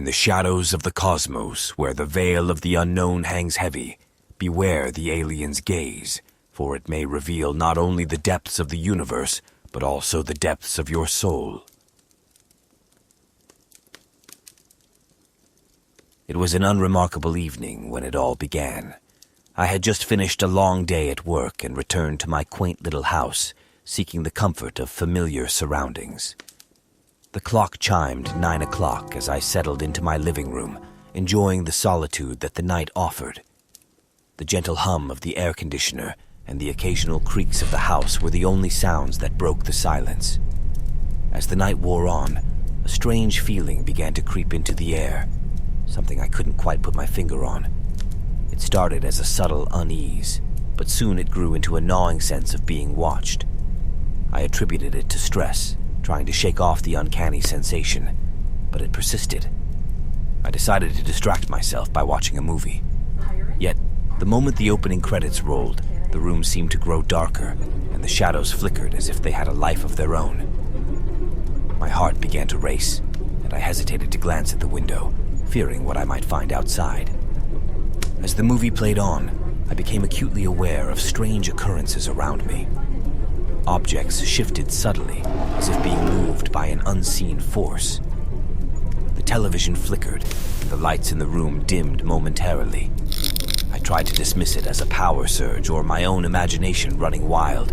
In the shadows of the cosmos, where the veil of the unknown hangs heavy, beware the alien's gaze, for it may reveal not only the depths of the universe, but also the depths of your soul. It was an unremarkable evening when it all began. I had just finished a long day at work and returned to my quaint little house, seeking the comfort of familiar surroundings. The clock chimed 9 o'clock as I settled into my living room, enjoying the solitude that the night offered. The gentle hum of the air conditioner and the occasional creaks of the house were the only sounds that broke the silence. As the night wore on, a strange feeling began to creep into the air, something I couldn't quite put my finger on. It started as a subtle unease, but soon it grew into a gnawing sense of being watched. I attributed it to stress, trying to shake off the uncanny sensation, but it persisted. I decided to distract myself by watching a movie. Yet, the moment the opening credits rolled, the room seemed to grow darker, and the shadows flickered as if they had a life of their own. My heart began to race, and I hesitated to glance at the window, fearing what I might find outside. As the movie played on, I became acutely aware of strange occurrences around me. Objects shifted subtly, as if being moved by an unseen force. The television flickered, and the lights in the room dimmed momentarily. I tried to dismiss it as a power surge or my own imagination running wild,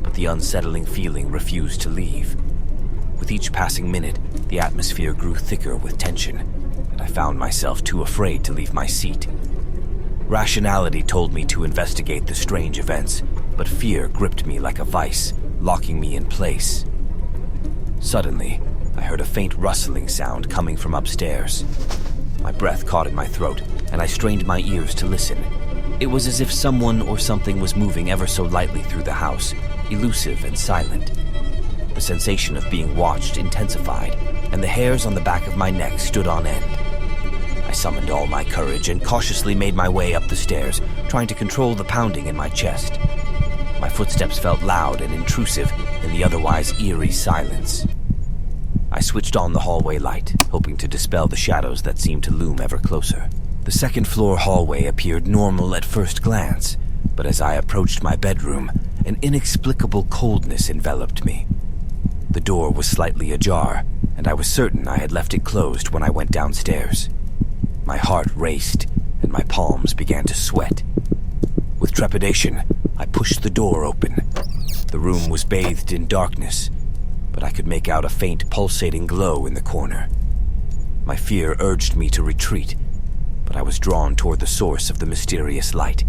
but the unsettling feeling refused to leave. With each passing minute, the atmosphere grew thicker with tension, and I found myself too afraid to leave my seat. Rationality told me to investigate the strange events, but fear gripped me like a vice, locking me in place. Suddenly, I heard a faint rustling sound coming from upstairs. My breath caught in my throat, and I strained my ears to listen. It was as if someone or something was moving ever so lightly through the house, elusive and silent. The sensation of being watched intensified, and the hairs on the back of my neck stood on end. I summoned all my courage and cautiously made my way up the stairs, trying to control the pounding in my chest. My footsteps felt loud and intrusive in the otherwise eerie silence. I switched on the hallway light, hoping to dispel the shadows that seemed to loom ever closer. The second-floor hallway appeared normal at first glance, but as I approached my bedroom, an inexplicable coldness enveloped me. The door was slightly ajar, and I was certain I had left it closed when I went downstairs. My heart raced, and my palms began to sweat. With trepidation, I pushed the door open. The room was bathed in darkness, but I could make out a faint pulsating glow in the corner. My fear urged me to retreat, but I was drawn toward the source of the mysterious light.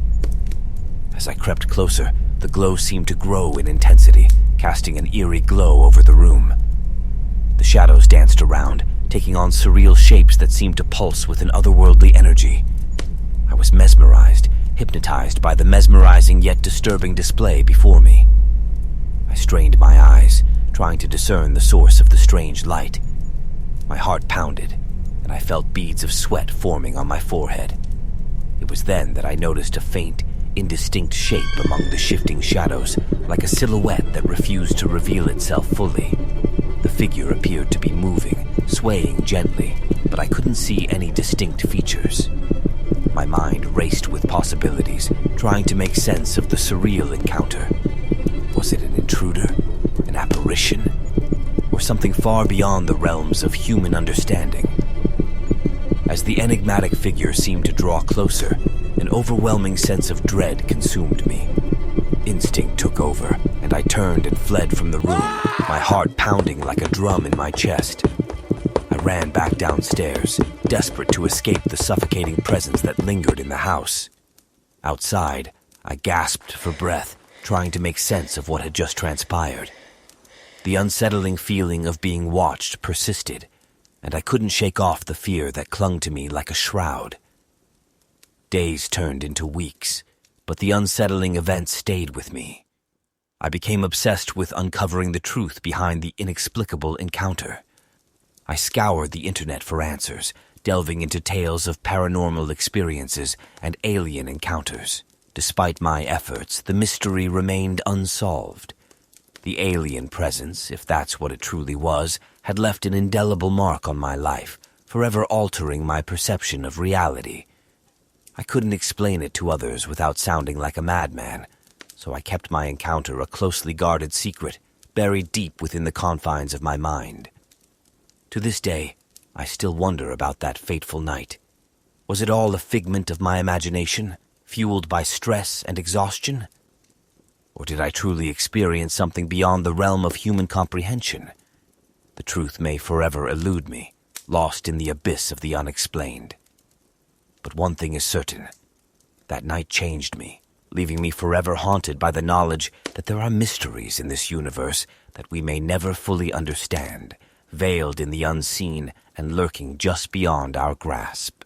As I crept closer, the glow seemed to grow in intensity, casting an eerie glow over the room. The shadows danced around, taking on surreal shapes that seemed to pulse with an otherworldly energy. I was mesmerized, hypnotized by the mesmerizing yet disturbing display before me. I strained my eyes, trying to discern the source of the strange light. My heart pounded, and I felt beads of sweat forming on my forehead. It was then that I noticed a faint, indistinct shape among the shifting shadows, like a silhouette that refused to reveal itself fully. The figure appeared to be moving, swaying gently, but I couldn't see any distinct features. My mind raced with possibilities, trying to make sense of the surreal encounter. Was it an intruder, an apparition, or something far beyond the realms of human understanding? As the enigmatic figure seemed to draw closer, an overwhelming sense of dread consumed me. Instinct took over, and I turned and fled from the room, my heart pounding like a drum in my chest. I ran back downstairs, desperate to escape the suffocating presence that lingered in the house. Outside, I gasped for breath, trying to make sense of what had just transpired. The unsettling feeling of being watched persisted, and I couldn't shake off the fear that clung to me like a shroud. Days turned into weeks, but the unsettling events stayed with me. I became obsessed with uncovering the truth behind the inexplicable encounter. I scoured the internet for answers, delving into tales of paranormal experiences and alien encounters. Despite my efforts, the mystery remained unsolved. The alien presence, if that's what it truly was, had left an indelible mark on my life, forever altering my perception of reality. I couldn't explain it to others without sounding like a madman, so I kept my encounter a closely guarded secret, buried deep within the confines of my mind. To this day, I still wonder about that fateful night. Was it all a figment of my imagination, fueled by stress and exhaustion? Or did I truly experience something beyond the realm of human comprehension? The truth may forever elude me, lost in the abyss of the unexplained. But one thing is certain. That night changed me, leaving me forever haunted by the knowledge that there are mysteries in this universe that we may never fully understand, veiled in the unseen and lurking just beyond our grasp.